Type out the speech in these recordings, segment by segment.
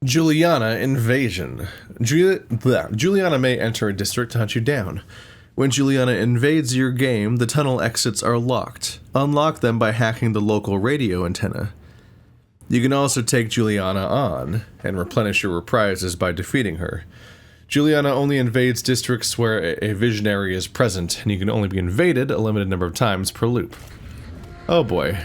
Julianna invasion. Julianna may enter a district to hunt you down. When Julianna invades your game, the tunnel exits are locked. Unlock them by hacking the local radio antenna. You can also take Julianna on, and replenish your reprisals by defeating her. Julianna only invades districts where a visionary is present, and you can only be invaded a limited number of times per loop. Oh boy.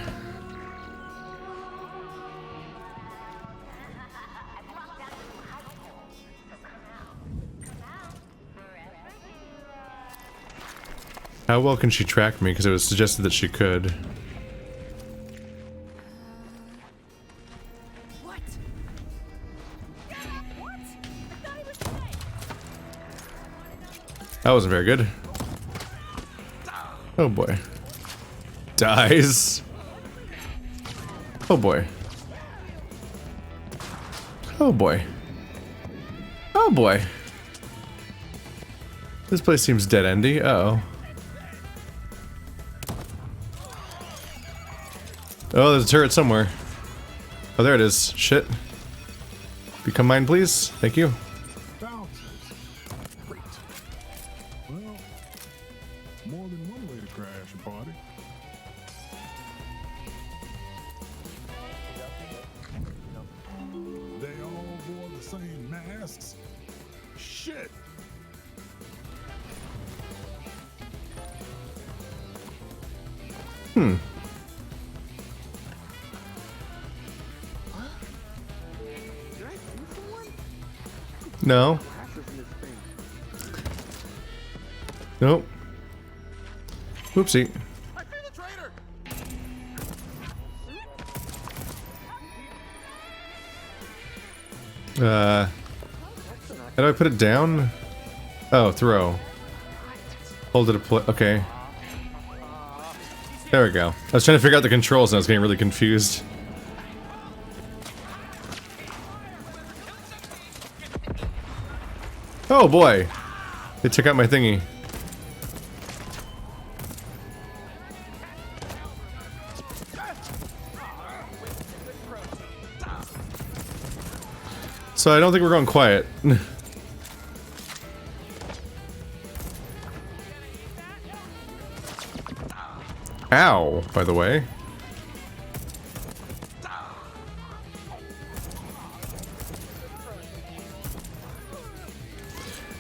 How well can she track me? Because it was suggested that she could. What? That wasn't very good. Oh boy. Dies. Oh boy. Oh boy. Oh boy. This place seems dead-endy. Uh-oh. Oh, there's a turret somewhere. Oh, there it is. Shit. Become mine, please. Thank you. Great. Well, more than one way to crash a party. They all wore the same masks. Shit. Hmm. No. Nope. Oopsie. How do I put it down? Oh, throw. Hold it a play. Okay. There we go. I was trying to figure out the controls and I was getting really confused. Oh boy! They took out my thingy. So I don't think we're going quiet. Ow, by the way.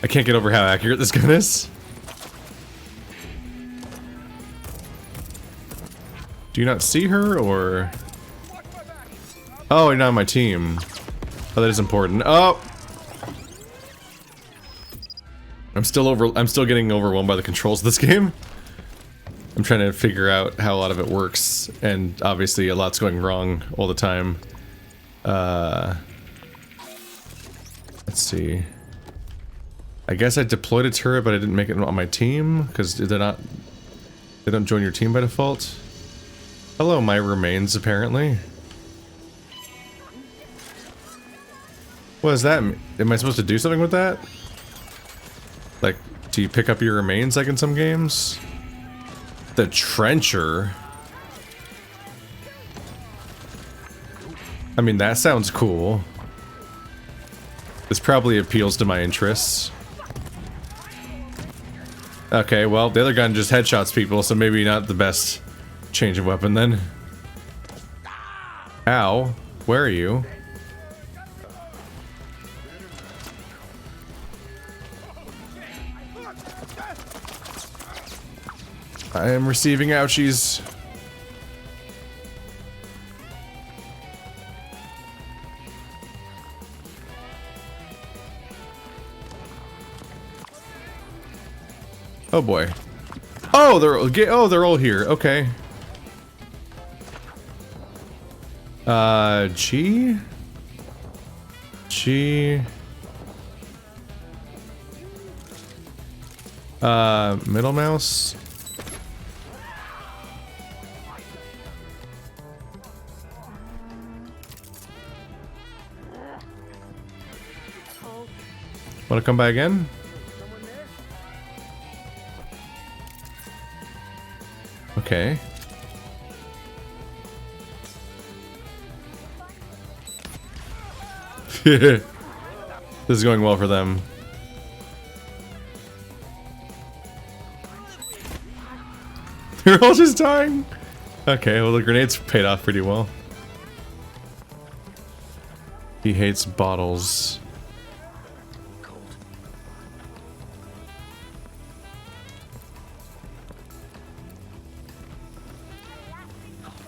I can't get over how accurate this gun is. Do you not see her, or... Oh, you're not on my team. Oh, that is important. Oh! I'm still getting overwhelmed by the controls of this game. I'm trying to figure out how a lot of it works, and obviously a lot's going wrong all the time. Let's see. I guess I deployed a turret, but I didn't make it on my team, because they don't join your team by default. Hello, my remains, apparently. What does that mean? Am I supposed to do something with that? Like, do you pick up your remains like in some games? The trencher? I mean, that sounds cool. This probably appeals to my interests. Okay, well, the other gun just headshots people, so maybe not the best change of weapon then. Ow. Where are you? I am receiving ouchies. Oh boy. Oh, they're all here. Okay. G. Middle mouse. Want to come by again? Okay. This is going well for them. They're all just dying. Okay, well the grenades paid off pretty well. He hates bottles. Colt.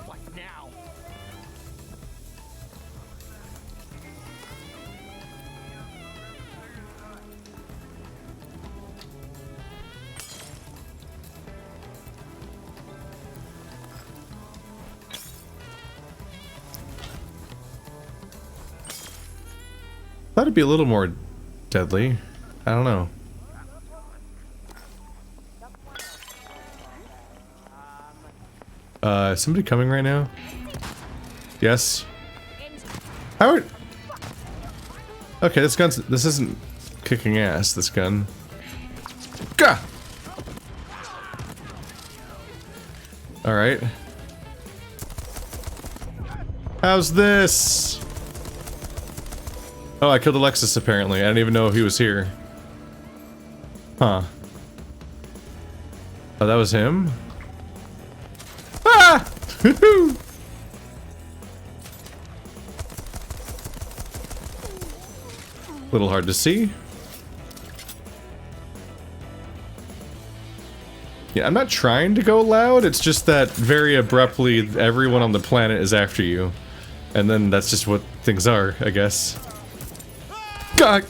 What now? Thought it'd be a little more deadly. I don't know. Is somebody coming right now? Yes. Howard. Okay, this isn't kicking ass, this gun. Gah! Alright. How's this? Oh, I killed Alexis apparently. I didn't even know he was here. Huh. Oh, that was him? Ah! Little hard to see. Yeah, I'm not trying to go loud, it's just that very abruptly everyone on the planet is after you. And then that's just what things are, I guess. God!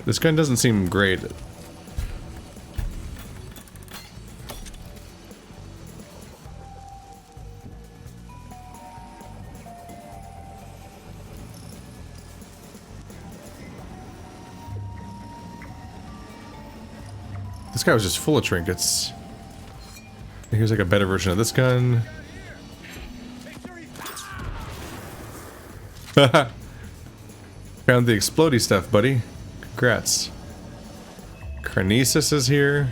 This gun doesn't seem great. This guy was just full of trinkets. Here's like a better version of this gun. Found the explodey stuff, buddy. Congrats. Carnesis is here.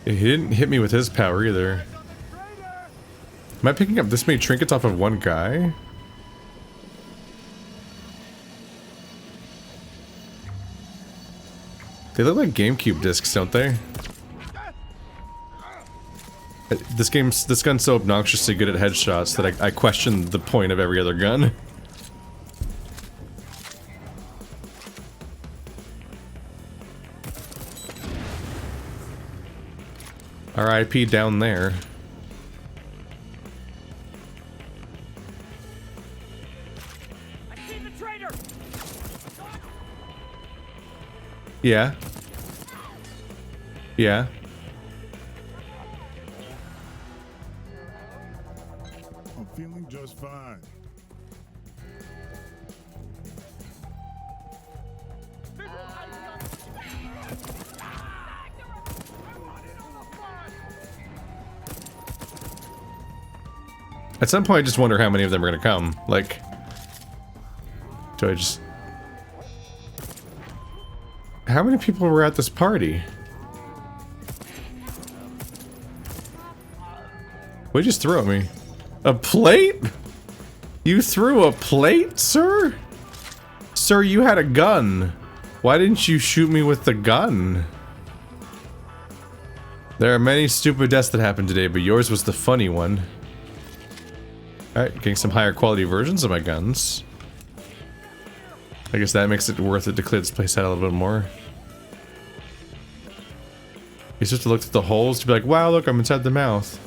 He didn't hit me with his power either. Am I picking up this many trinkets off of one guy? They look like GameCube discs, don't they? This gun's so obnoxiously good at headshots that I question the point of every other gun. R.I.P. down there. I see the traitor. Yeah. Yeah. I'm feeling just fine. At some point I just wonder how many of them are gonna come. Like, do I just... How many people were at this party? What'd you just throw at me? A plate? You threw a plate, sir? Sir, you had a gun. Why didn't you shoot me with the gun? There are many stupid deaths that happened today, but yours was the funny one. Alright, getting some higher quality versions of my guns. I guess that makes it worth it to clear this place out a little bit more. You're supposed to look at the holes to be like, wow, look, I'm inside the mouth.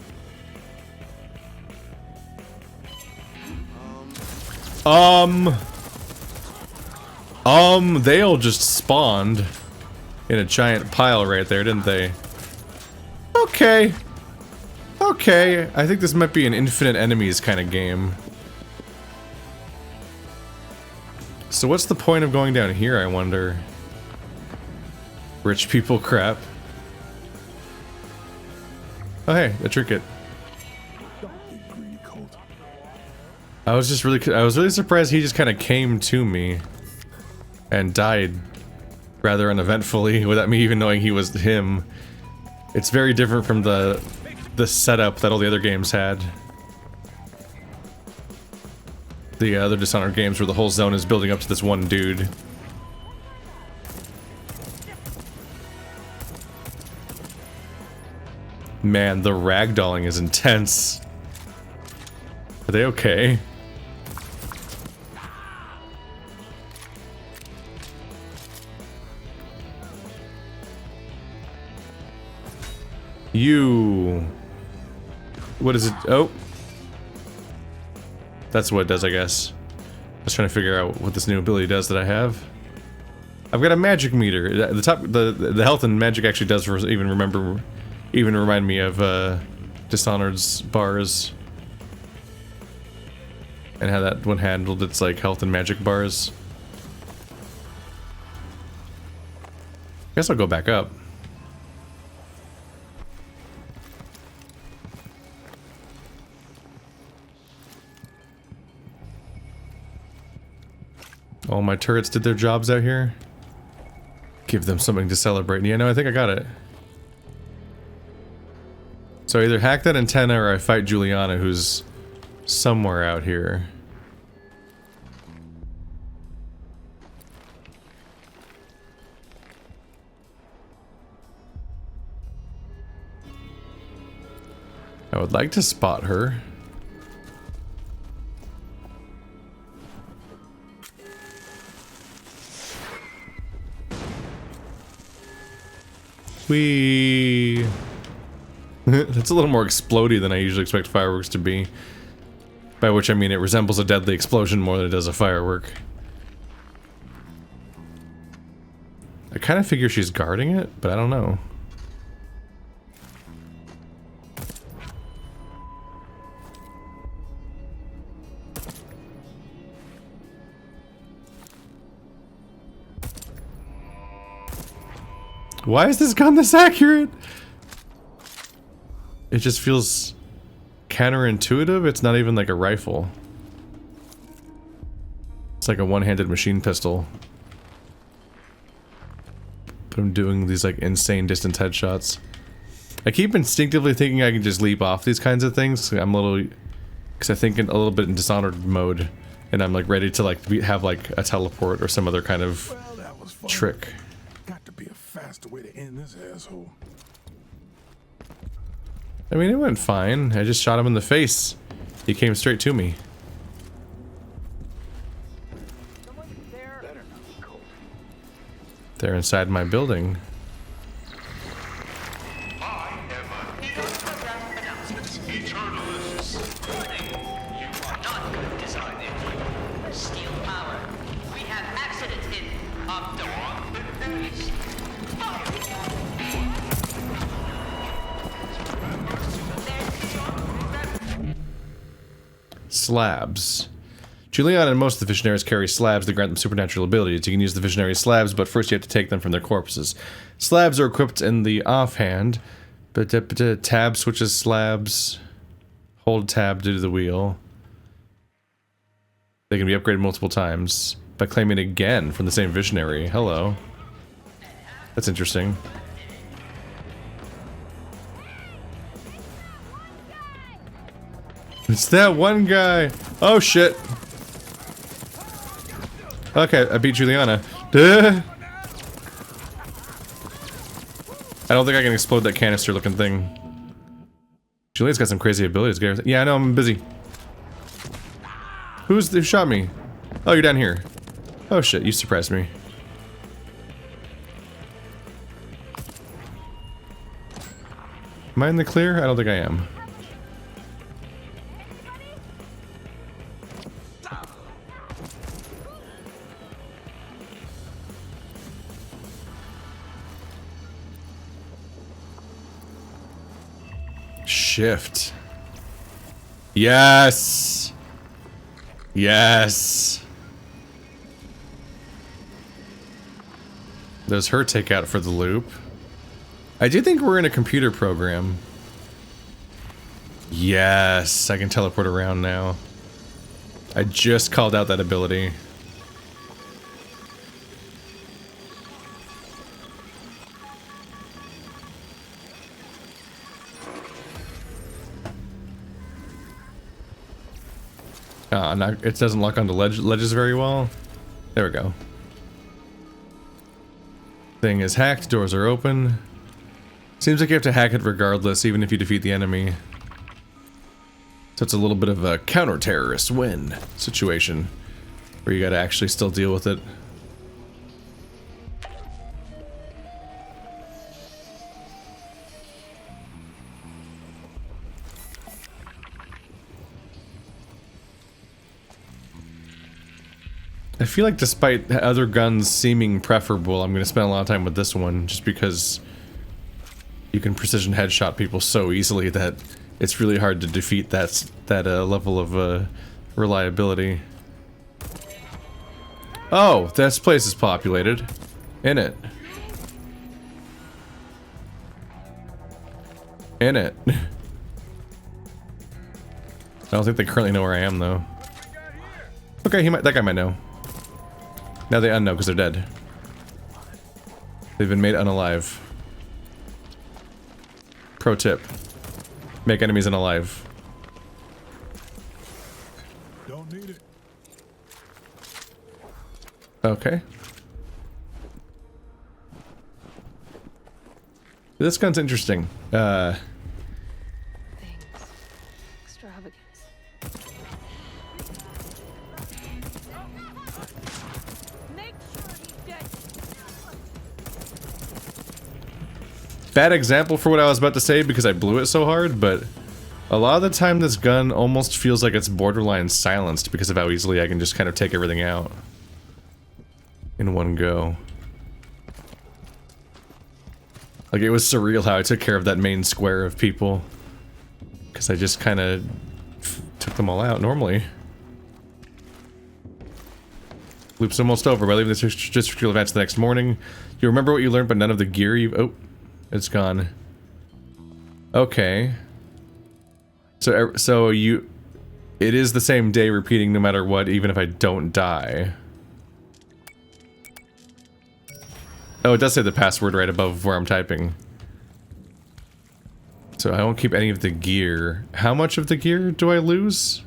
They all just spawned in a giant pile right there, didn't they? Okay. Okay, I think this might be an infinite enemies kind of game. So what's the point of going down here, I wonder? Rich people crap. Oh hey, a trinket. Don't be greedy, Colt. I was really surprised he just kind of came to me and died rather uneventfully without me even knowing he was him. It's very different from the setup that all the other games had. The other Dishonored games where the whole zone is building up to this one dude. Man, the ragdolling is intense. Are they okay? You... What is it? Oh. That's what it does, I guess. I was trying to figure out what this new ability does that I have. I've got a magic meter. The health and magic actually does even remind me of Dishonored's bars. And how that one handled its like health and magic bars. Guess I'll go back up. All my turrets did their jobs out here. Give them something to celebrate. Yeah, no, I think I got it. So I either hack that antenna or I fight Julianna, who's somewhere out here. I would like to spot her. Whee! That's a little more explodey than I usually expect fireworks to be. By which I mean it resembles a deadly explosion more than it does a firework. I kind of figure she's guarding it, but I don't know. Why is this gun this accurate? It just feels counterintuitive. It's not even like a rifle. It's like a one-handed machine pistol. But I'm doing these like insane distance headshots. I keep instinctively thinking I can just leap off these kinds of things. I'm a little... because I think a little bit in Dishonored mode. And I'm like ready to like have like a teleport or some other kind of trick. Got to be a faster way to end this asshole. I mean, it went fine. I just shot him in the face. He came straight to me. They're inside my building. Slabs. Julianna and most of the visionaries carry slabs that grant them supernatural abilities. You can use the visionary slabs, but first you have to take them from their corpses. Slabs are equipped in the offhand, but tab switches slabs. Hold tab to the wheel. They can be upgraded multiple times by claiming again from the same visionary. Hello. That's interesting. It's that one guy! Oh shit! Okay, I beat Julianna. Duh. I don't think I can explode that canister looking thing. Julianna's got some crazy abilities. Yeah, I know, I'm busy. Who shot me? Oh, you're down here. Oh shit, you surprised me. Am I in the clear? I don't think I am. Shift. Yes. Yes. There's her takeout for the loop. I do think we're in a computer program. Yes, I can teleport around now. I just called out that ability. It doesn't lock onto ledges very well. There we go. Thing is hacked, doors are open. Seems like you have to hack it regardless, even if you defeat the enemy. So it's a little bit of a counter-terrorist win situation, where you gotta actually still deal with it. I feel like despite other guns seeming preferable, I'm gonna spend a lot of time with this one, just because you can precision headshot people so easily that it's really hard to defeat that level of reliability. Oh, this place is populated. In it. In it. I don't think they currently know where I am, though. Okay, that guy might know. Now they unknow because they're dead. They've been made unalive. Pro tip. Make enemies unalive. Don't need it. Okay. This gun's interesting. Things. Extravagance. Make sure he's dead. Bad example for what I was about to say because I blew it so hard, but a lot of the time this gun almost feels like it's borderline silenced because of how easily I can just kind of take everything out in one go. Like, it was surreal how I took care of that main square of people because I just kind of took them all out normally. Loop's almost over. By leaving this district, you'll advance the next morning. You remember what you learned, but none of the gear you... Oh, it's gone. Okay. So you... It is the same day repeating no matter what, even if I don't die. Oh, it does say the password right above where I'm typing. So I won't keep any of the gear. How much of the gear do I lose?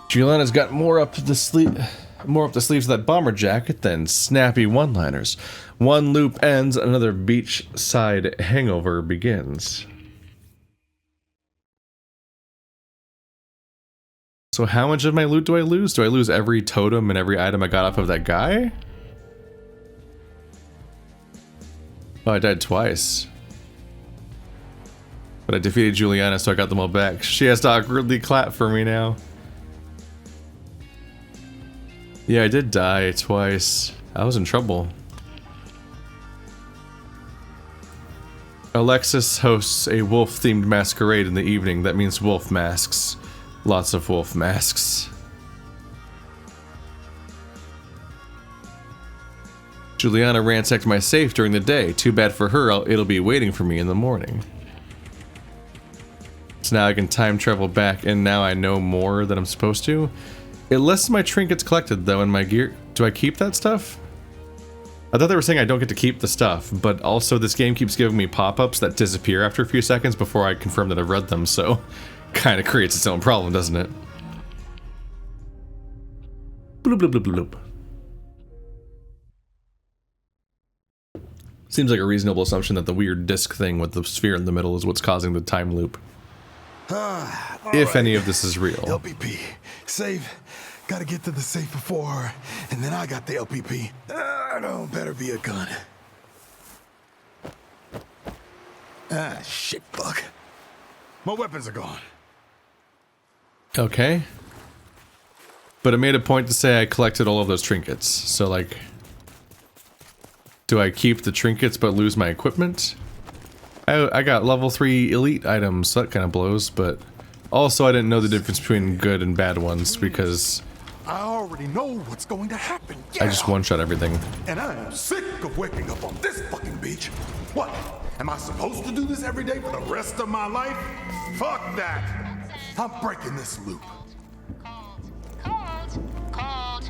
Julianna's got more up the sleeves of that bomber jacket than snappy one-liners. One loop ends, another beachside hangover begins. So how much of my loot do I lose? Do I lose every totem and every item I got off of that guy? Oh, I died twice. But I defeated Julianna, so I got them all back. She has to awkwardly clap for me now. Yeah, I did die twice. I was in trouble. Alexis hosts a wolf-themed masquerade in the evening. That means wolf masks. Lots of wolf masks. Julianna ransacked my safe during the day. Too bad for her, it'll be waiting for me in the morning. So now I can time travel back, and now I know more than I'm supposed to. It lists my trinkets collected, though, and my gear. Do I keep that stuff? I thought they were saying I don't get to keep the stuff, but also this game keeps giving me pop-ups that disappear after a few seconds before I confirm that I've read them, so... Kind of creates its own problem, doesn't it? Bloop, bloop, bloop, bloop. Seems like a reasonable assumption that the weird disc thing with the sphere in the middle is what's causing the time loop. If any of this is real. LPP. Safe. Gotta get to the safe before her. And then I got the LPP. No, better be a gun. Ah, shit, fuck. My weapons are gone. Okay. But it made a point to say I collected all of those trinkets. So, like... Do I keep the trinkets but lose my equipment? I got level 3 elite items, so that kind of blows, but... Also, I didn't know the difference between good and bad ones, because... I already know what's going to happen. I just one-shot everything. And I am sick of waking up on this fucking beach. What? Am I supposed to do this every day for the rest of my life? Fuck that! I'm breaking this loop. Colt.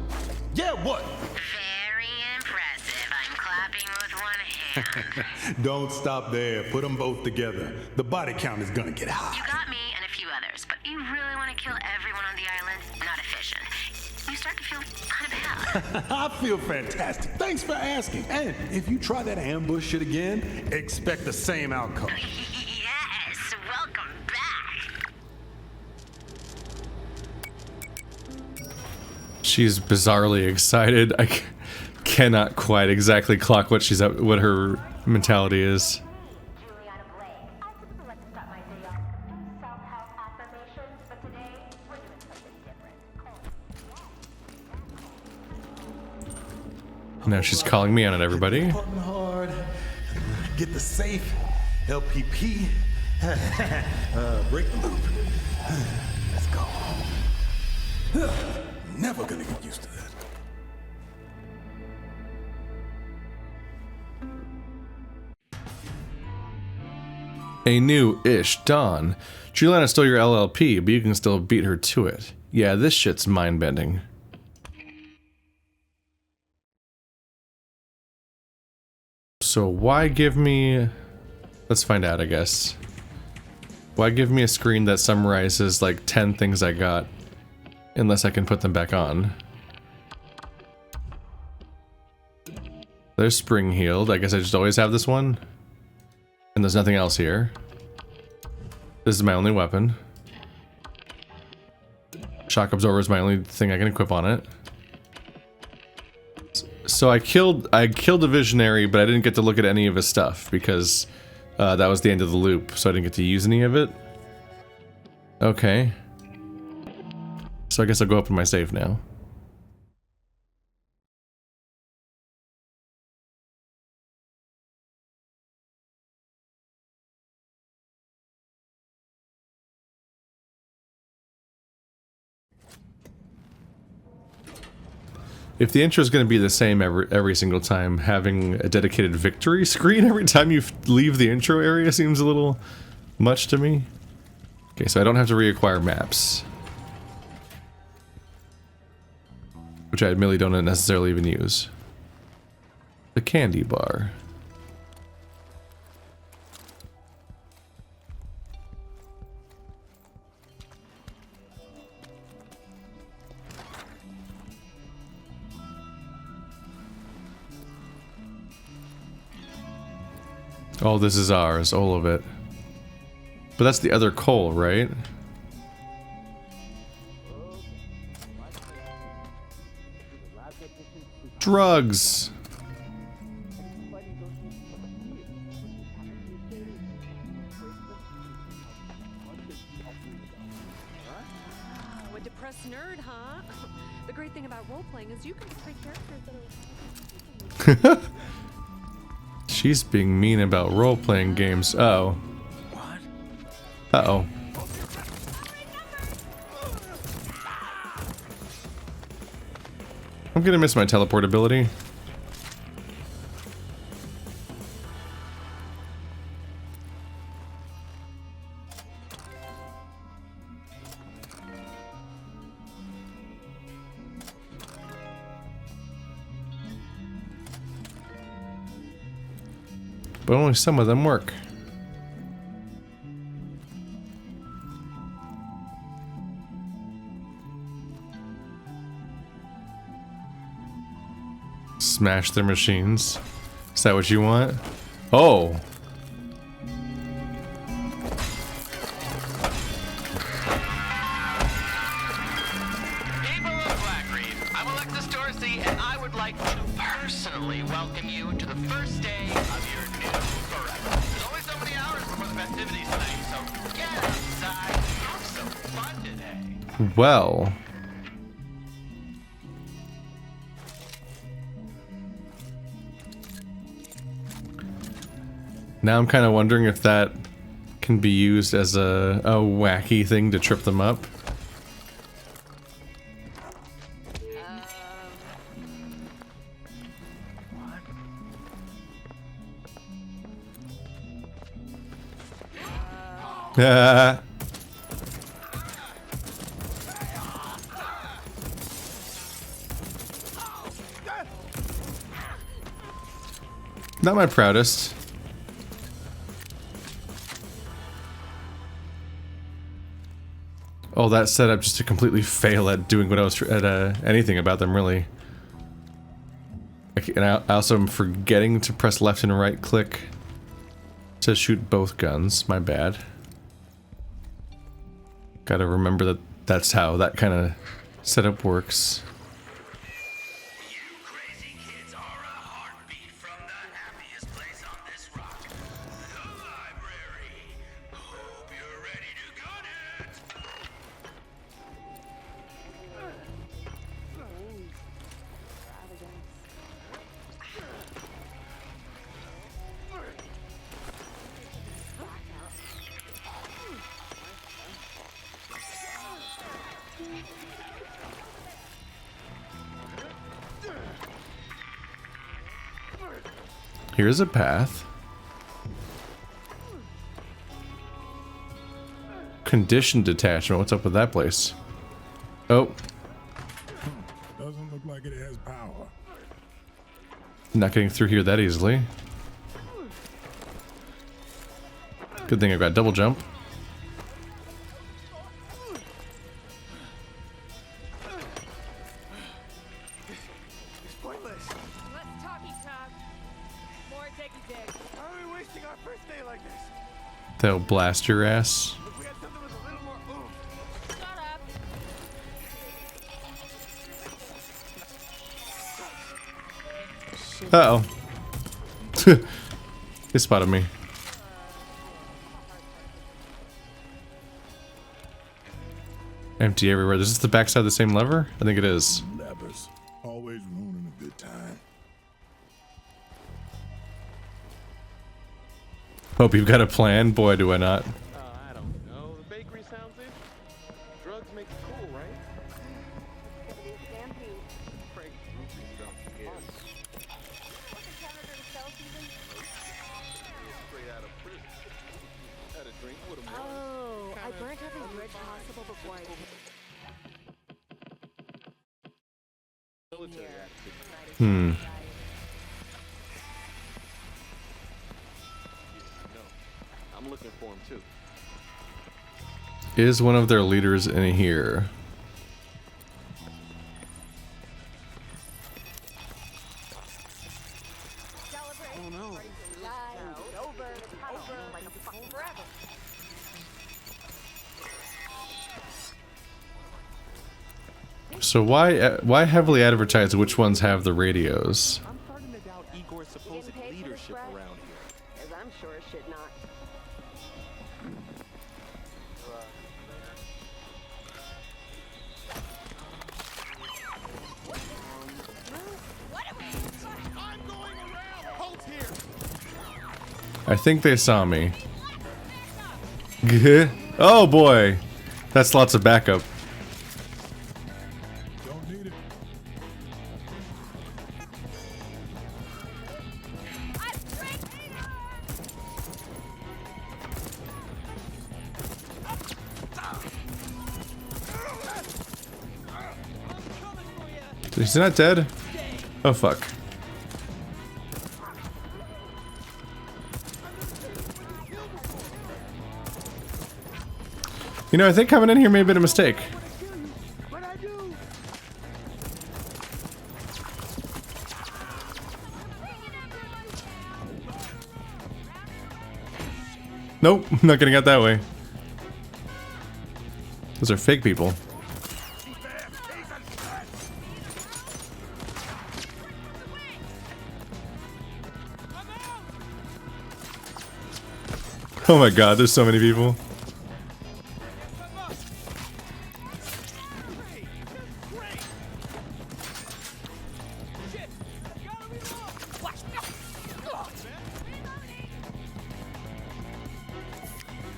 Yeah, what? Very impressive. I'm clapping with one hand. Don't stop there. Put them both together. The body count is gonna get You high. got me. starting to feel kind of bad. I feel fantastic. Thanks for asking. And if you try that ambush shit again, expect the same outcome. Yes, welcome back. She's bizarrely excited. I cannot quite exactly clock what what her mentality is. Julianna Blake. I typically like to start my day off with self-help affirmations, but today we're doing something different. Now she's calling me on it, everybody. Putting hard. Get the safe. LPP. Break the loop. Let's go. Never gonna get used to that. A new-ish dawn. Julianna's still your LLP, but you can still beat her to it. Yeah, this shit's mind-bending. So why give me... Let's find out, I guess. Why give me a screen that summarizes like 10 things I got, unless I can put them back on? There's spring healed. I guess I just always have this one. And there's nothing else here. This is my only weapon. Shock absorber is my only thing I can equip on it. So I killed the visionary, but I didn't get to look at any of his stuff because that was the end of the loop, so I didn't get to use any of it. Okay. So I guess I'll go up in my save now. If the intro is going to be the same every single time, having a dedicated victory screen every time you leave the intro area seems a little much to me. Okay, so I don't have to reacquire maps. Which I admittedly don't necessarily even use. The candy bar. Oh, this is ours, all of it. But that's the other coal, right? Drugs! Oh, a depressed nerd, huh? The great thing about role-playing is you can play characters that are... She's being mean about role-playing games. Uh-oh. Uh-oh. I'm gonna miss my teleport ability. But only some of them work. Smash their machines. Is that what you want? Oh! People of Blackreef, I'm Alexis Dorsey, and I would like to personally welcome you to the first day of your new forever. There's only so many hours before the festivities tonight, so get outside and have some fun today. Well. Now I'm kind of wondering if that can be used as a wacky thing to trip them up. Not my proudest. Oh, that setup just to completely fail at doing what I was at anything about them, really. And I also am forgetting to press left and right click to shoot both guns. My bad. Gotta remember that that's how that kind of setup works. You crazy kids are a heartbeat from the happiest place on this rock. The library. Hope you're ready to gun it. Here's a path. Conditioned detachment. What's up with that place? Oh, Doesn't look like it has power. not getting through here that easily. Good thing I've got double jump. It's pointless. Let's talky talk. More diggy dig. How are we wasting our first day like this? They'll blast your ass. If we had something with a little more oomph. Shut up. Uh-oh. They spotted me. Empty everywhere. Is this the backside of the same lever? I think it is. Levers. Always ruining a good time. Hope you've got a plan. Boy, do I not. I don't know. The bakery sounds it. Drugs make it cool, right? Frank groupie stuff. Yes. Straight out of prison. Had a drink with him. Oh, I burnt every bridge possible before I did. Military activity. Hmm. No. I'm looking for him too. Is one of their leaders in here? So why heavily advertise which ones have the radios? I'm starting to doubt Igor's supposed leadership around here. As I'm sure as shit not. I think they saw me. Oh boy, that's lots of backup. Don't need it. He's not dead? Oh fuck. You know, I think coming in here may have been a mistake. Nope, not getting out that way. Those are fake people. Oh my god, there's so many people.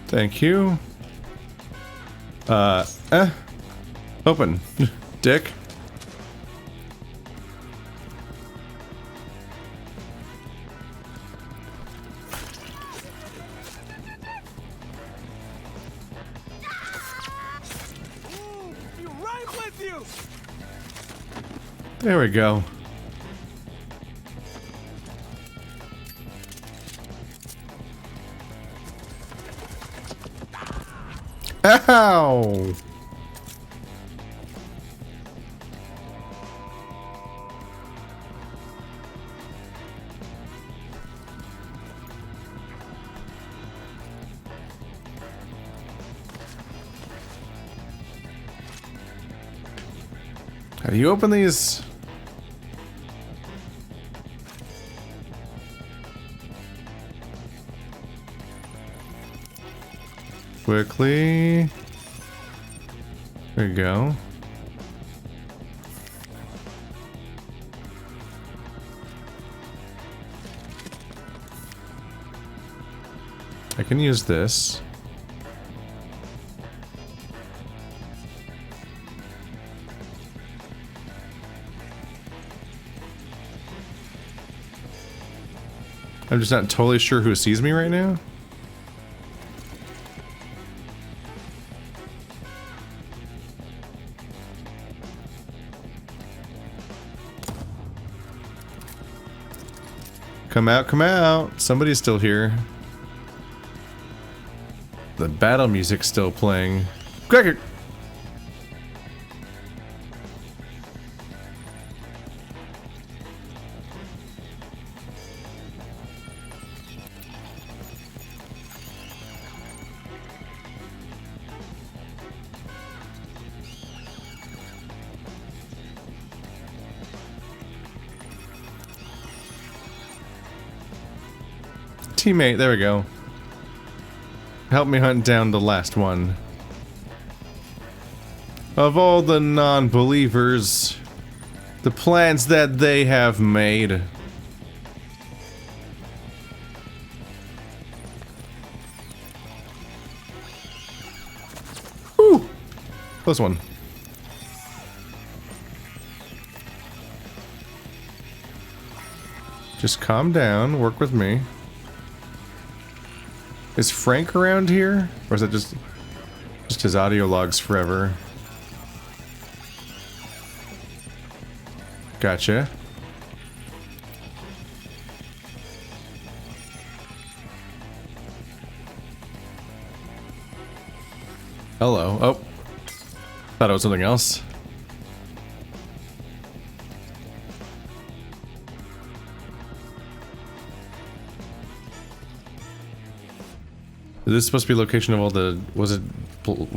Thank you. Open. Dick. There we go. Ow! How do you open these? Quickly. There you go. I can use this. I'm just not totally sure who sees me right now. Come out, come out. Somebody's still here. The battle music's still playing. Cracker! Teammate, there we go. Help me hunt down the last one. Of all the non-believers, the plans that they have made. Whew! Close one. Just calm down, work with me. Is Frank around here? Or is it just his audio logs forever? Gotcha. Hello. Oh. Thought it was something else. Is this supposed to be location of all the... was it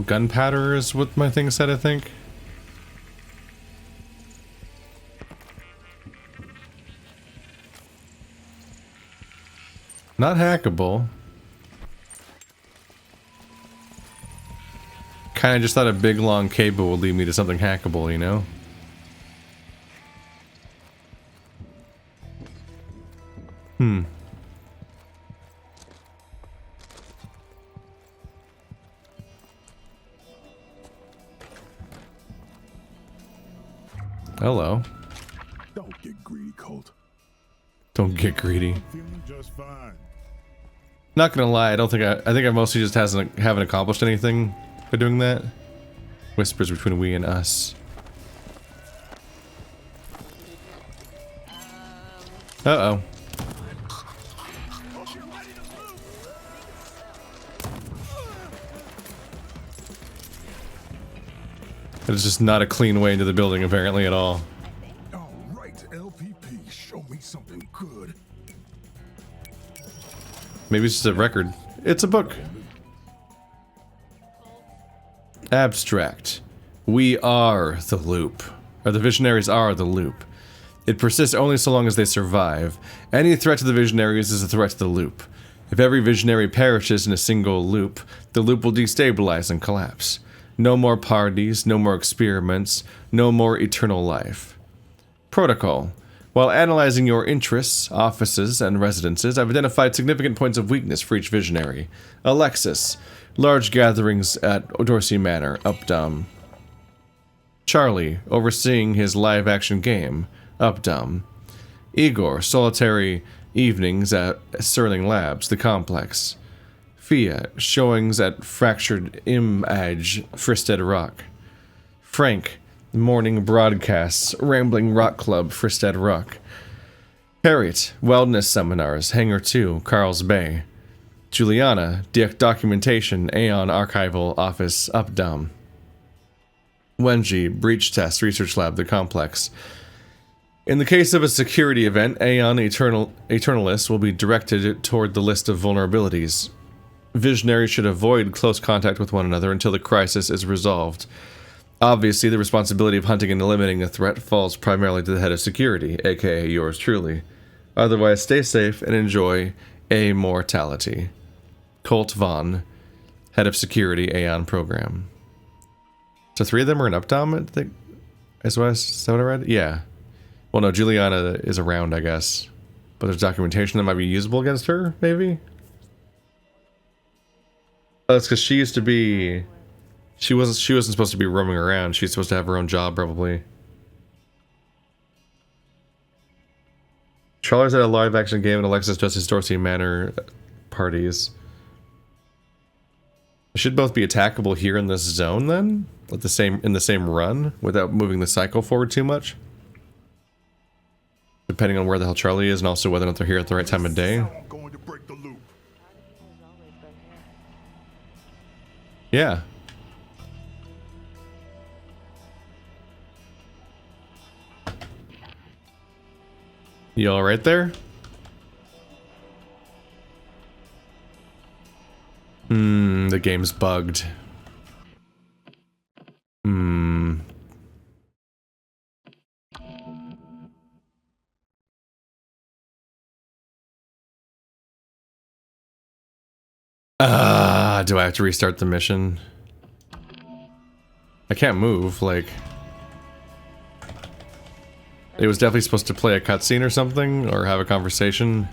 gunpowder is what my thing said, I think? Not hackable. Kinda just thought a big long cable would lead me to something hackable, you know? Hello. Don't get greedy, Colt. Don't get greedy. Feeling just fine. Not gonna lie, I think I mostly just haven't accomplished anything by doing that. Whispers between we and us. Uh-oh. It's just not a clean way into the building, apparently, at all. All right, LPP, show me something good. Maybe it's just a record. It's a book. Abstract. We are the loop. Or the visionaries are the loop. It persists only so long as they survive. Any threat to the visionaries is a threat to the loop. If every visionary perishes in a single loop, the loop will destabilize and collapse. No more parties, no more experiments, no more eternal life. Protocol. While analyzing your interests, offices, and residences, I've identified significant points of weakness for each visionary. Alexis. Large gatherings at Dorsey Manor, Updom. Charlie. Overseeing his live-action game, Updom. Igor. Solitary evenings at Sterling Labs, the complex. Fia, showings at Fractured Image, Fristed Rock. Frank, morning broadcasts, Rambling Rock Club, Fristed Rock. Harriet, wellness seminars, Hangar 2, Carl's Bay. Julianna, documentation, Aeon Archival Office, Updom. Wenji, breach test, Research Lab, the complex. In the case of a security event, Aeon Eternalists will be directed toward the list of vulnerabilities. Visionaries should avoid close contact with one another until the crisis is resolved. Obviously, the responsibility of hunting and eliminating a threat falls primarily to the head of security, aka yours truly. Otherwise, stay safe and enjoy immortality. Colt Vaughn, head of security, Aeon program. So 3 of them are in Updom, I think. Is that what I read? Yeah. Well, no, Julianna is around, I guess. But there's documentation that might be usable against her, maybe? Oh, that's because she used to be... She wasn't supposed to be roaming around. She's supposed to have her own job, probably. Trawlers at a live action game in Alexis Justice Dorsey Manor parties. Should both be attackable here in this zone then? Like in the same run without moving the cycle forward too much? Depending on where the hell Charlie is and also whether or not they're here at the right time of day. Going to break the loop. Yeah. You all right there? The game's bugged. Do I have to restart the mission? I can't move, like... It was definitely supposed to play a cutscene or something, or have a conversation.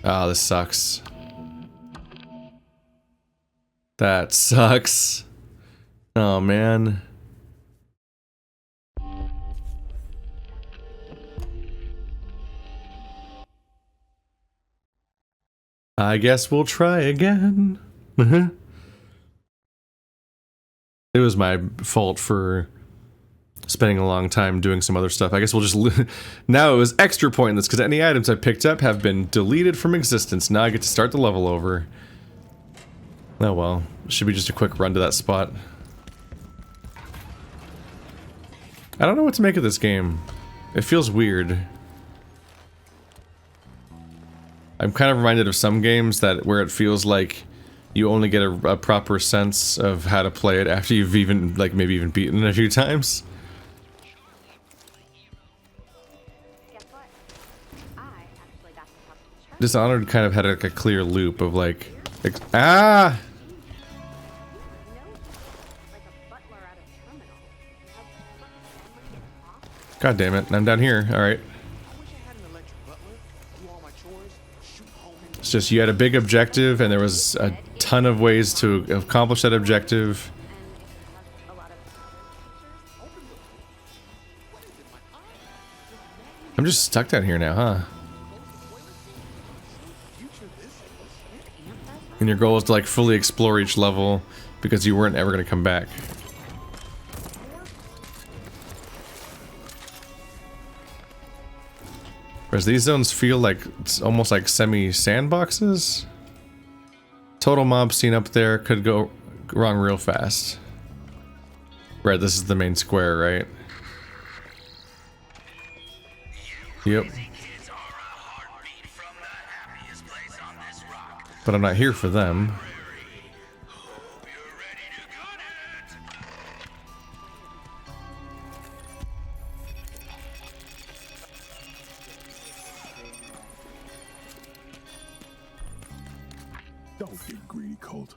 Ah, this sucks. That sucks. Oh, man. I guess we'll try again. It was my fault for spending a long time doing some other stuff. I guess we'll just... Now it was extra pointless, because any items I picked up have been deleted from existence. Now I get to start the level over. Oh well. Should be just a quick run to that spot. I don't know what to make of this game. It feels weird. I'm kind of reminded of some games that where it feels like you only get a proper sense of how to play it after you've even, like, maybe even beaten it a few times. Dishonored kind of had like a clear loop of like ah! God damn it, I'm down here, alright. It's just you had a big objective and there was a ton of ways to accomplish that objective. I'm just stuck down here now, huh? And your goal is to like fully explore each level because you weren't ever going to come back. Whereas these zones feel like it's almost like semi-sandboxes. Total mob scene up there could go wrong real fast. Right, this is the main square, right? Yep. But I'm not here for them. Don't get greedy, Colt.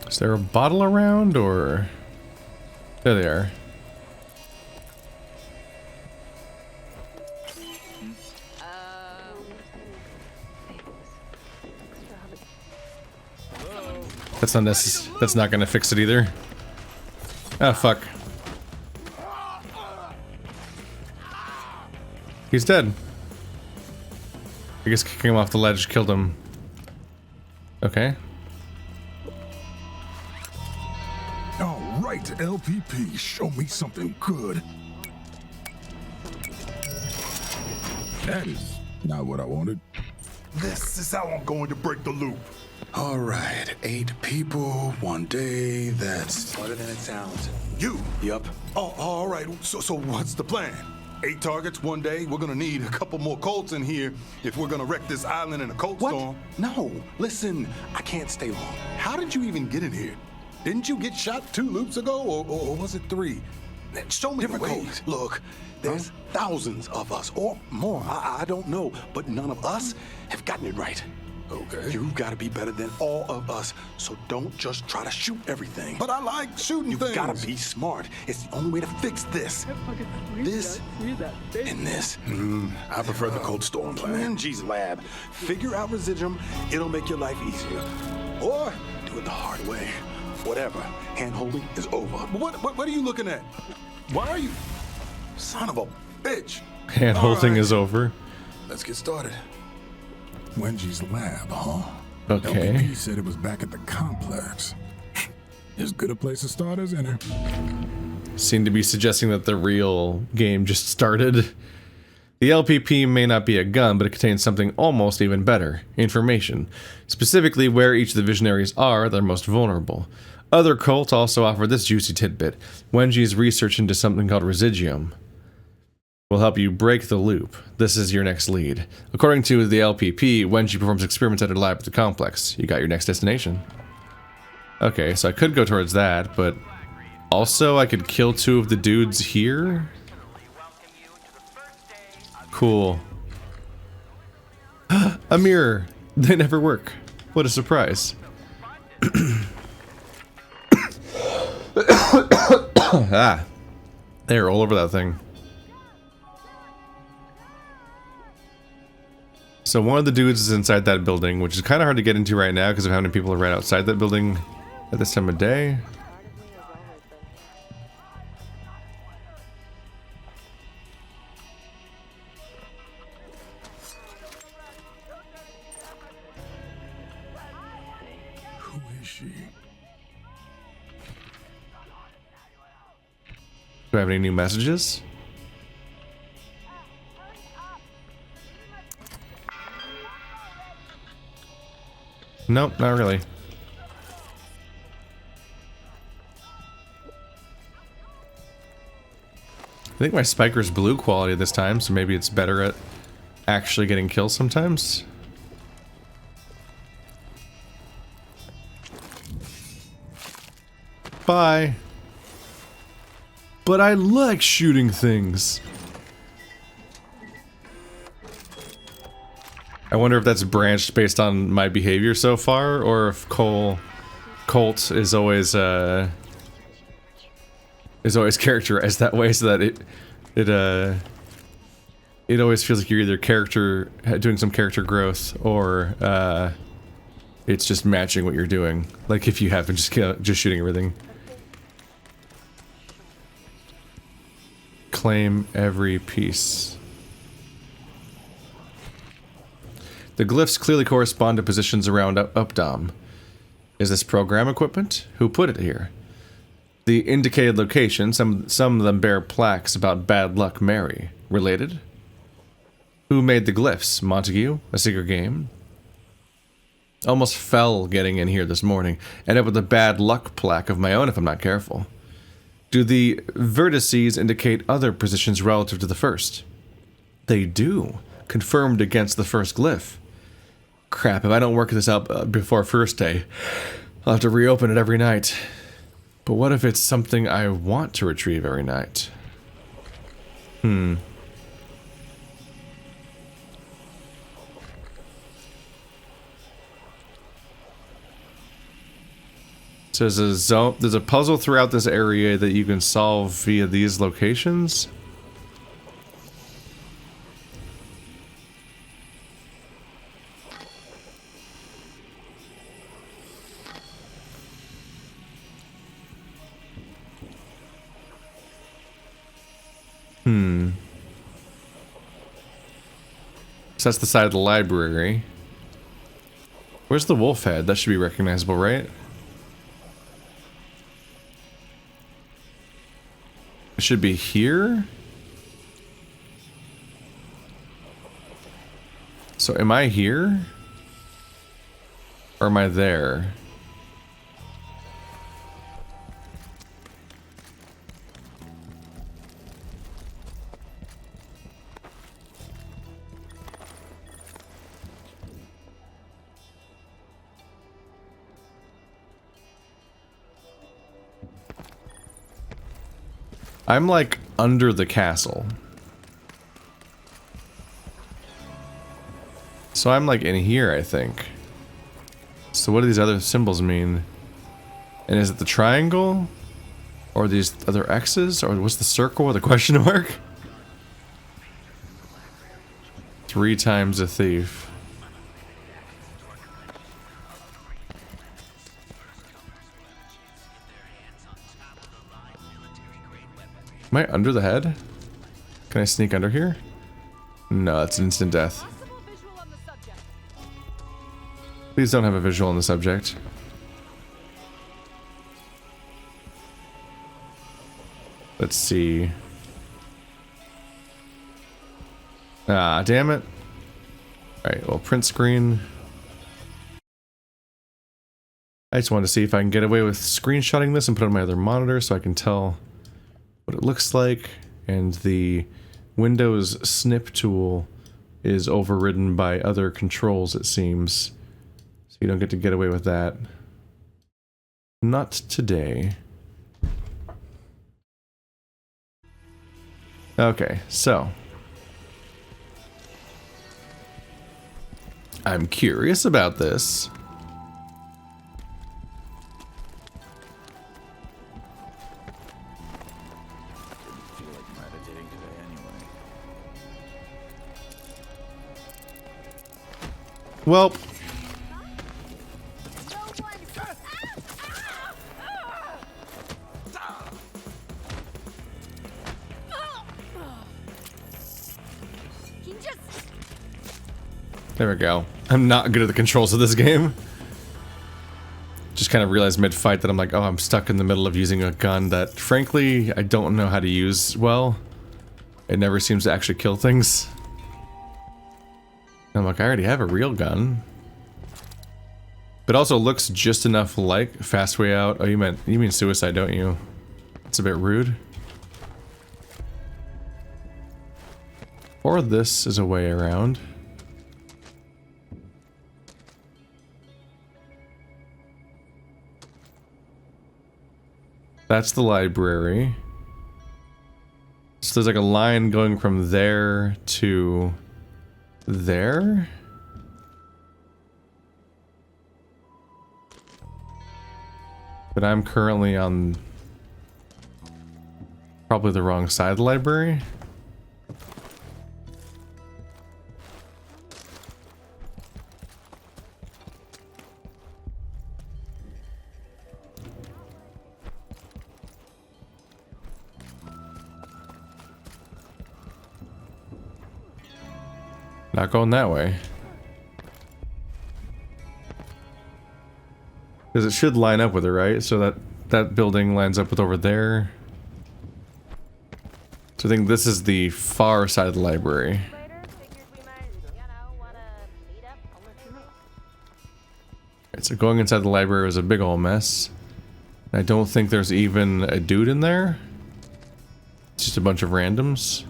Is there a bottle around, or... There they are. That's not necessary. That's not gonna fix it either. Ah, fuck. He's dead. I guess kicking him off the ledge killed him. Okay. All right, LPP, show me something good. That is Not what I wanted. This is how I'm going to break the loop. All right, 8 people, 1 day. That's harder than it sounds. You? Yup. Oh, all right. So what's the plan? 8 targets 1 day. We're gonna need a couple more Colts in here if we're gonna wreck this island in a Colt storm. No, listen, I can't stay long. How did you even get in here? Didn't you get shot 2 loops ago, or was it 3? Show me Different the way. codes. Look, there's thousands of us, or more. I don't know, but none of us have gotten it right. Okay. You've got to be better than all of us, so don't just try to shoot everything. But I like shooting You things. gotta be smart. It's the only way to fix this. This and this. I prefer the Colt storm plan. Angie's lab. Figure out residuum. It'll make your life easier. Or do it the hard way. Whatever. Hand-holding is over. What are you looking at? Why are you... Son of a bitch. Hand holding All right. is over. Let's get started. Wenji's lab, huh? Okay. LPP said it was back at the complex. As good a place to start as any. Seem to be suggesting that the real game just started. The LPP may not be a gun, but it contains something almost even better. Information. Specifically where each of the visionaries are, they're most vulnerable. Other cults also offer this juicy tidbit. Wenji's research into something called residuum will help you break the loop. This is your next lead. According to the LPP, Wenji performs experiments at her lab at the complex. You got your next destination. Okay, so I could go towards that, but also I could kill 2 of the dudes here. Cool. A mirror. They never work. What a surprise. Ah. They're all over that thing. So one of the dudes is inside that building, which is kind of hard to get into right now because of how many people are right outside that building at this time of day. Who is she? Do I have any new messages? Nope, not really. I think my spiker's blue quality this time, so maybe it's better at actually getting kills sometimes. Bye. But I like shooting things. I wonder if that's branched based on my behavior so far, or if Colt is always characterized that way, so that it always feels like you're either doing some character growth, or it's just matching what you're doing. Like if you have been just shooting everything. Claim every piece. The glyphs clearly correspond to positions around Updom. Is this program equipment? Who put it here? The indicated location, some of them bear plaques about Bad Luck Mary. Related? Who made the glyphs? Montague? A secret game? Almost fell getting in here this morning. End up with a bad luck plaque of my own if I'm not careful. Do the vertices indicate other positions relative to the first? They do. Confirmed against the first glyph. Crap, if I don't work this out before first day, I'll have to reopen it every night. But what if it's something I want to retrieve every night? So there's a puzzle throughout this area that you can solve via these locations. So that's the side of the library. Where's the wolf head? That should be recognizable, right? It should be here? So am I here? Or am I there? I'm like under the castle. So I'm like in here, I think. So what do these other symbols mean? And is it the triangle? Or these other X's? Or what's the circle with a question mark? 3 times a thief. Am I under the head? Can I sneak under here? No, it's instant death. Please don't have a visual on the subject. Let's see. Ah, damn it. Alright, well, print screen. I just wanted to see if I can get away with screenshotting this and put it on my other monitor so I can tell what it looks like. And the Windows snip tool is overridden by other controls, it seems. So you don't get to get away with that. Not today. Okay, so I'm curious about this. Well, there we go. I'm not good at the controls of this game. Just kind of realized mid-fight that I'm like, oh, I'm stuck in the middle of using a gun that, frankly, I don't know how to use well. It never seems to actually kill things. I'm like, I already have a real gun. But also looks just enough like Fast Way Out. Oh, you mean Suicide, don't you? It's a bit rude. Or this is a way around. That's the library. So there's like a line going from there to there? But I'm currently on probably the wrong side of the library. Not going that way. Because it should line up with it, right? So that building lines up with over there. So I think this is the far side of the library. Alright, so going inside the library was a big ol' mess. I don't think there's even a dude in there. It's just a bunch of randoms.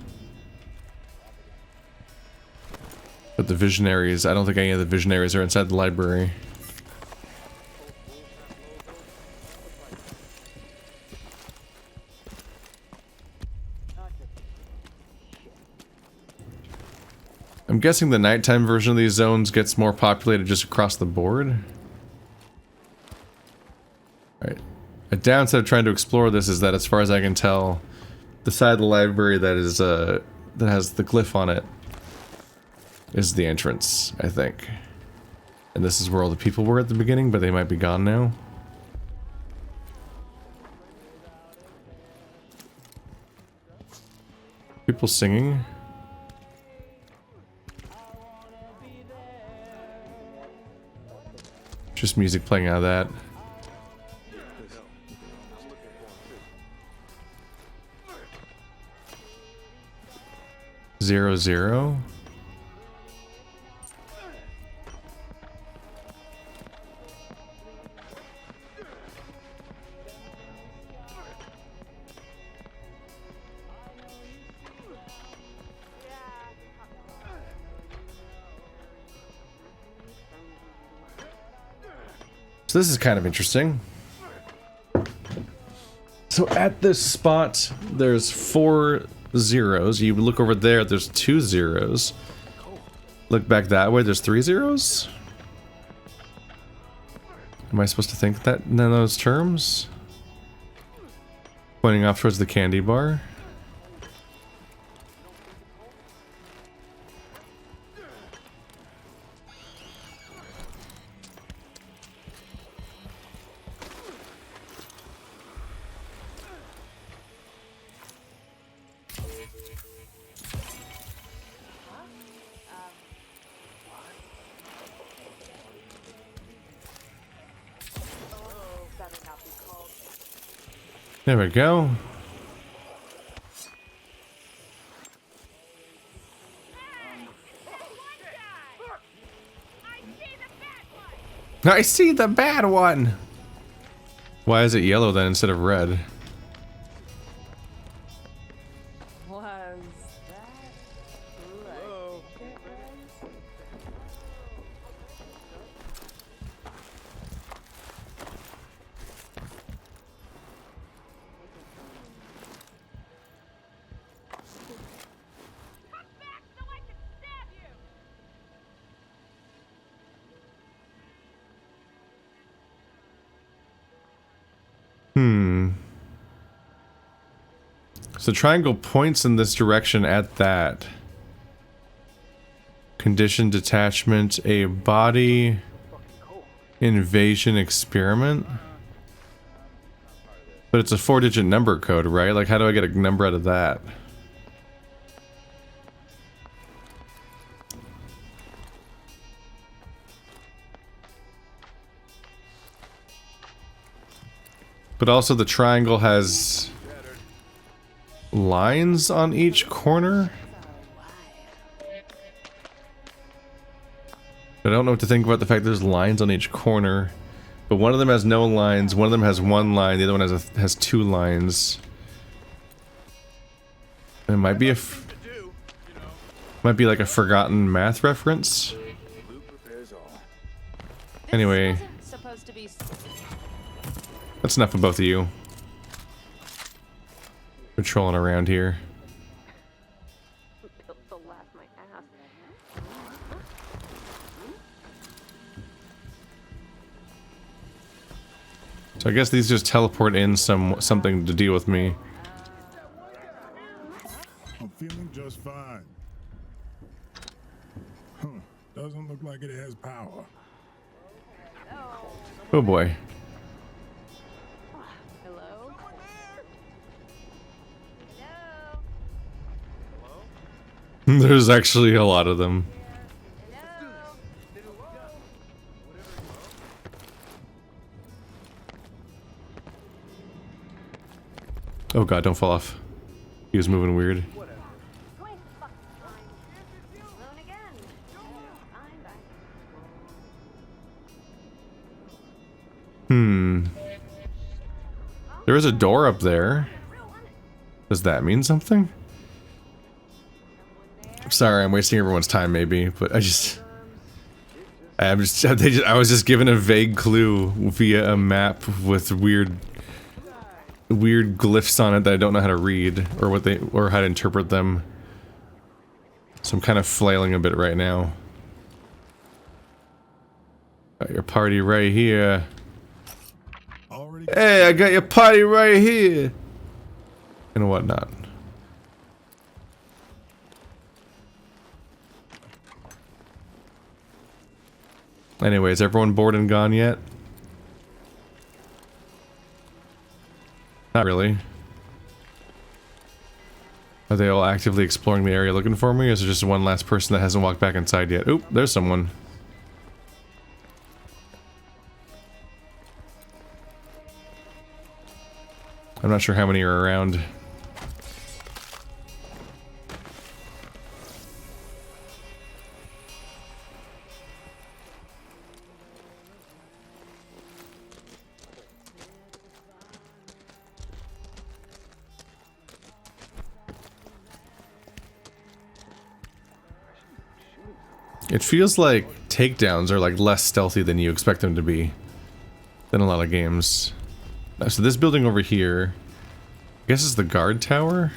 But the visionaries, I don't think any of the visionaries are inside the library. I'm guessing the nighttime version of these zones gets more populated just across the board. Alright. A downside of trying to explore this is that, as far as I can tell, the side of the library that is that has the glyph on it is the entrance, I think. And this is where all the people were at the beginning, but they might be gone now. People singing. Just music playing out of that. Zero. So this is kind of interesting. So at this spot, there's 4 zeros. You look over there, there's 2 zeros. Look back that way, there's 3 zeros? Am I supposed to think that in those terms? Pointing off towards the candy bar. There we go. I see the bad one! Why is it yellow then instead of red? Was that Hello? So triangle points in this direction at that. Condition detachment, a body invasion experiment. But it's a 4-digit number code, right? Like, how do I get a number out of that? But also the triangle has lines on each corner. I don't know what to think about the fact there's lines on each corner. But one of them has no lines, one of them has 1 line, the other one has 2 lines. It might be might be like a forgotten math reference. Anyway, supposed to be? that's enough of both of you. Patrolling around here. Built to laugh my ass. So I guess these just teleport in something to deal with me. I'm feeling just fine. Huh. Doesn't look like it has power. Oh boy. Hello? There's actually a lot of them. Oh god, don't fall off. He was moving weird. There is a door up there. Does that mean something? Sorry, I'm wasting everyone's time maybe, but I was just given a vague clue via a map with weird glyphs on it that I don't know how to read or how to interpret them. So I'm kind of flailing a bit right now. Got your party right here. Hey, I got your party right here. And whatnot. Anyway, is everyone bored and gone yet? Not really. Are they all actively exploring the area looking for me, or is there just one last person that hasn't walked back inside yet? Oop, there's someone. I'm not sure how many are around. It feels like takedowns are like less stealthy than you expect them to be. than a lot of games. So this building over here, I guess is the guard tower?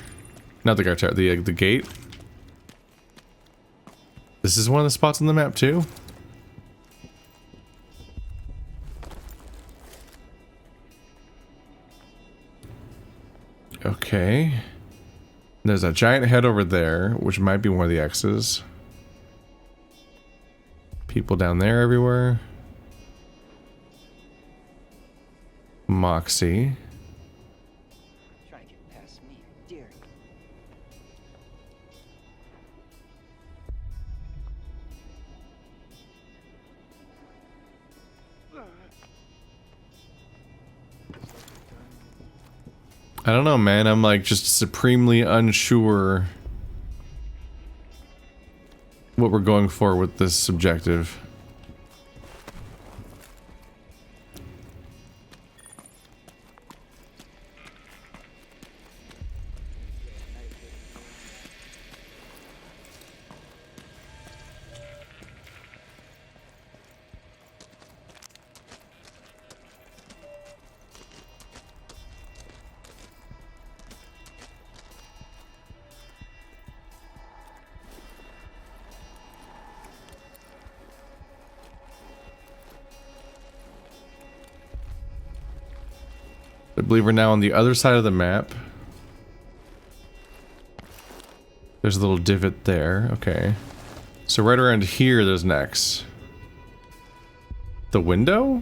Not the guard tower, the gate. This is one of the spots on the map too. Okay. There's a giant head over there, which might be one of the X's. People down there everywhere. Moxie. Try to get past me, dare you. I don't know, man. I'm like just supremely unsure what we're going for with this objective. I believe we're now on the other side of the map. There's a little divot there. Okay. So right around here, there's an X. The window?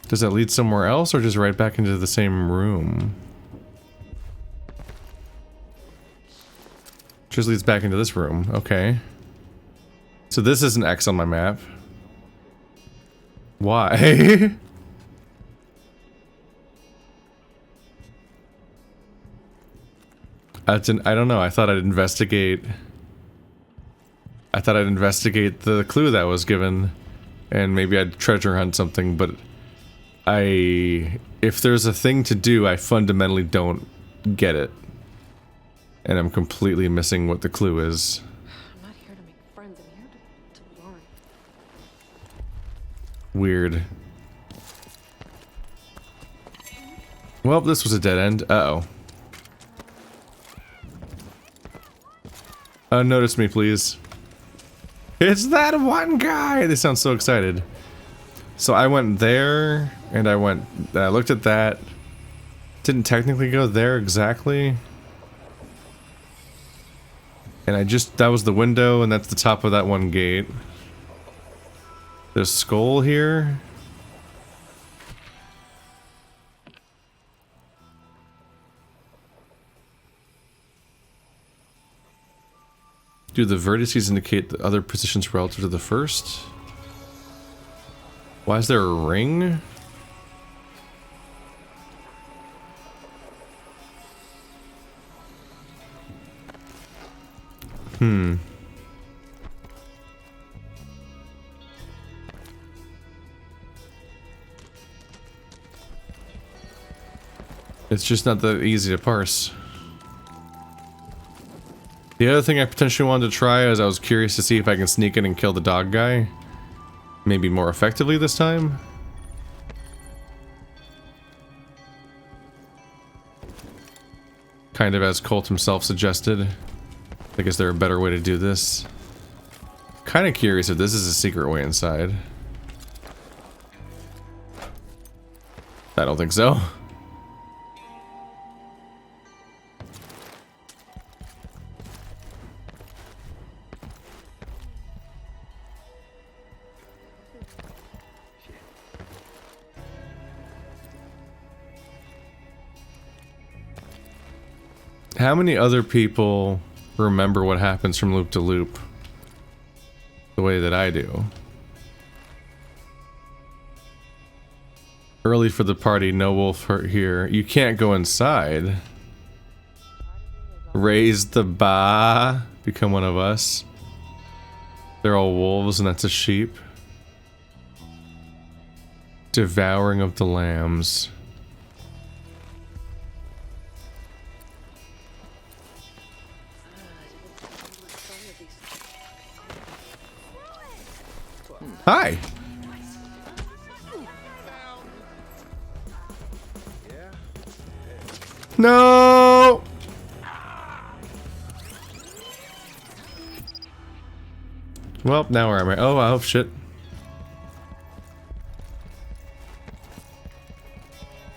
Does that lead somewhere else or just right back into the same room? Just leads back into this room. Okay. So this is an X on my map. Why? I don't know. I thought I'd investigate. I thought I'd investigate the clue that was given, and maybe I'd treasure hunt something. But if there's a thing to do, I fundamentally don't get it, and I'm completely missing what the clue is. I'm not here to make friends. I'm here to learn. Weird. Well, this was a dead end. Uh-oh. Notice me, please. It's that one guy! They sound so excited. So I went there, and I looked at that. Didn't technically go there exactly. And that was the window, and that's the top of that one gate. There's a skull here. Do the vertices indicate the other positions relative to the first? Why is there a ring? It's just not that easy to parse. The other thing I potentially wanted to try is I was curious to see if I can sneak in and kill the dog guy. Maybe more effectively this time. Kind of as Colt himself suggested. Like, is there a better way to do this? Kind of curious if this is a secret way inside. I don't think so. How many other people remember what happens from loop to loop the way that I do? Early for the party, no wolf here. You can't go inside. Raise the ba. Become one of us. They're all wolves and that's a sheep. Devouring of the lambs. No! Well, now where am I? Oh, shit.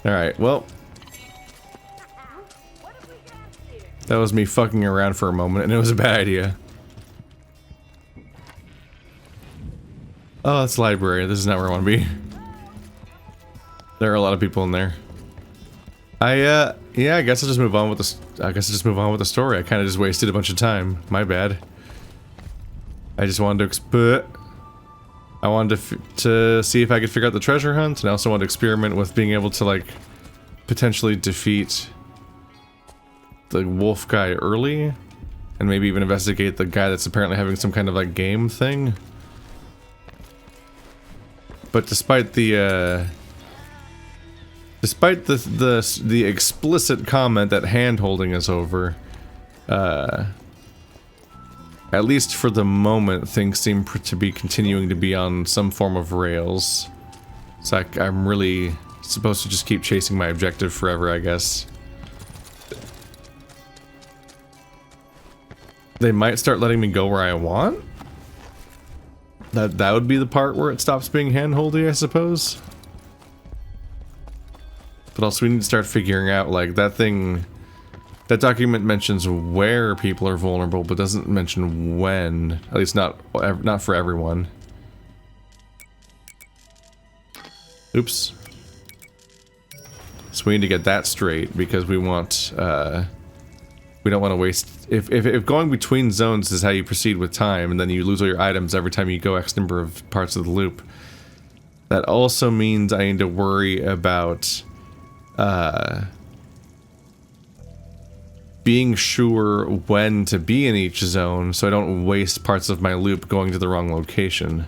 Alright, well. That was me fucking around for a moment, and it was a bad idea. Oh, that's library. This is not where I want to be. There are a lot of people in there. Yeah, I guess I'll just move on with the story. I kind of just wasted a bunch of time. My bad. I just wanted to I wanted to see if I could figure out the treasure hunt, and I also wanted to experiment with being able to, like, potentially defeat the wolf guy early, and maybe even investigate the guy that's apparently having some kind of, like, game thing. But despite the explicit comment that hand-holding is over, at least for the moment, things seem to be continuing to be on some form of rails. So I'm really supposed to just keep chasing my objective forever, I guess. They might start letting me go where I want? That would be the part where it stops being hand-holdy, I suppose. But also we need to start figuring out, like, that document mentions where people are vulnerable, but doesn't mention when. At least not for everyone. Oops. So we need to get that straight, because we want, we don't want to waste... If going between zones is how you proceed with time, and then you lose all your items every time you go X number of parts of the loop, that also means I need to worry about, being sure when to be in each zone, so I don't waste parts of my loop going to the wrong location.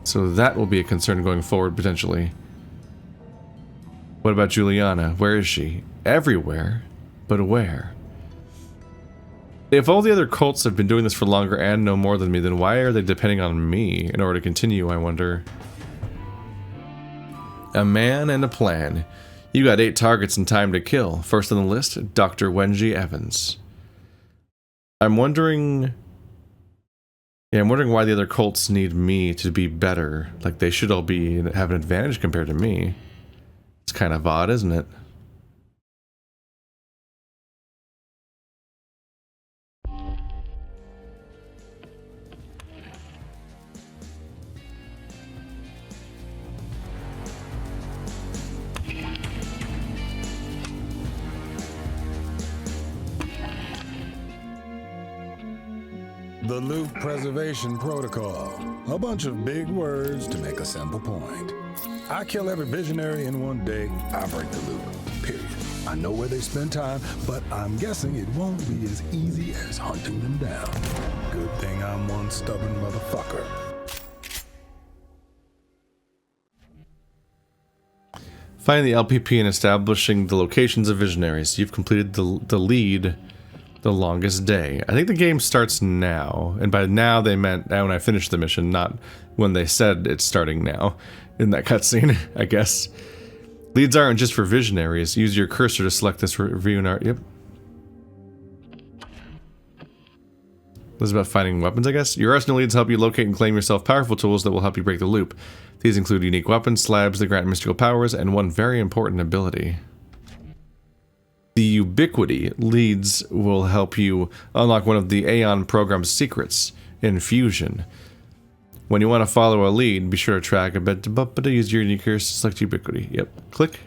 So that will be a concern going forward, potentially. What about Julianna? Where is she? Everywhere. But where? If all the other cults have been doing this for longer and know more than me, then why are they depending on me in order to continue, I wonder? A man and a plan. You got 8 targets and time to kill. First on the list, Dr. Wenji Evans. I'm wondering why the other cults need me to be better. Like, they should all have an advantage compared to me. It's kind of odd, isn't it? The Loop Preservation Protocol. A bunch of big words to make a simple point. I kill every visionary in one day, I break the loop. Period. I know where they spend time, but I'm guessing it won't be as easy as hunting them down. Good thing I'm one stubborn motherfucker. Find the LPP and establishing the locations of visionaries. You've completed the lead. The longest day. I think the game starts now, and by now they meant when I finished the mission, not when they said it's starting now in that cutscene, I guess. Leads aren't just for visionaries. Use your cursor to select this review and art. Yep. This is about finding weapons, I guess. Your arsenal leads help you locate and claim yourself powerful tools that will help you break the loop. These include unique weapons, slabs that grant mystical powers, and one very important ability. The Ubiquity leads will help you unlock one of the Aeon program's secrets, Infusion. When you want to follow a lead, be sure to track a bit to use your unique cursor to select Ubiquity. Yep, click.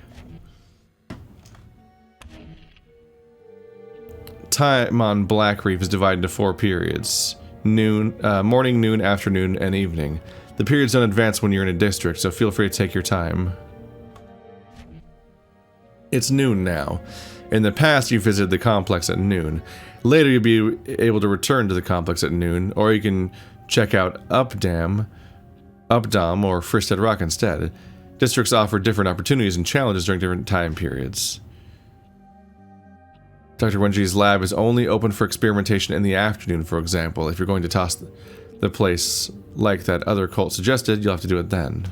Time on Blackreef is divided into 4 periods. Morning, noon, afternoon, and evening. The periods don't advance when you're in a district, so feel free to take your time. It's noon now. In the past, you visited the complex at noon. Later, you'll be able to return to the complex at noon, or you can check out Updam, or Fristed Rock instead. Districts offer different opportunities and challenges during different time periods. Dr. Wenji's lab is only open for experimentation in the afternoon, for example. If you're going to toss the place like that other cult suggested, you'll have to do it then.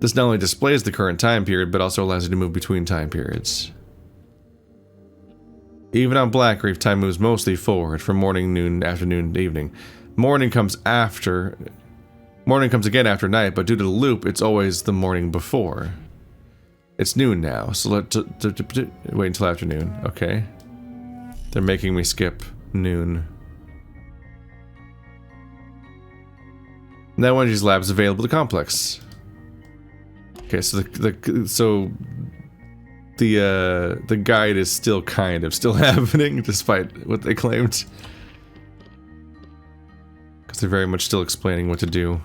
This not only displays the current time period, but also allows you to move between time periods. Even on Blackreef, time moves mostly forward from morning, noon, afternoon, evening. Morning comes again after night, but due to the loop, it's always the morning before. It's noon now, so let's wait until afternoon. Okay. They're making me skip noon. Now one of these labs is available to complex. Okay, so the guide is still still happening despite what they claimed. Because they're very much still explaining what to do.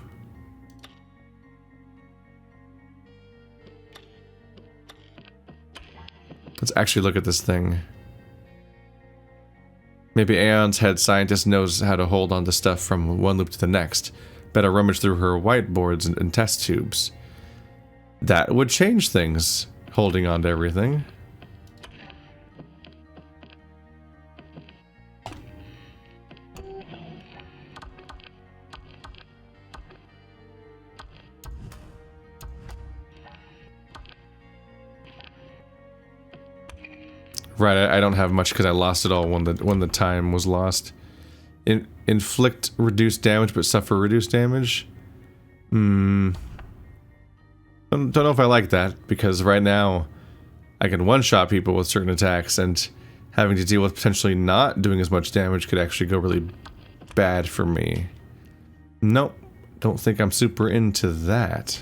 Let's actually look at this thing. Maybe Aeon's head scientist knows how to hold on to stuff from one loop to the next. Better rummage through her whiteboards and test tubes. That would change things, holding on to everything. Right, I don't have much because I lost it all when the time was lost. Inflict reduced damage but suffer reduced damage? Don't know if I like that, because right now I can one-shot people with certain attacks, and having to deal with potentially not doing as much damage could actually go really bad for me. Nope, don't think I'm super into that.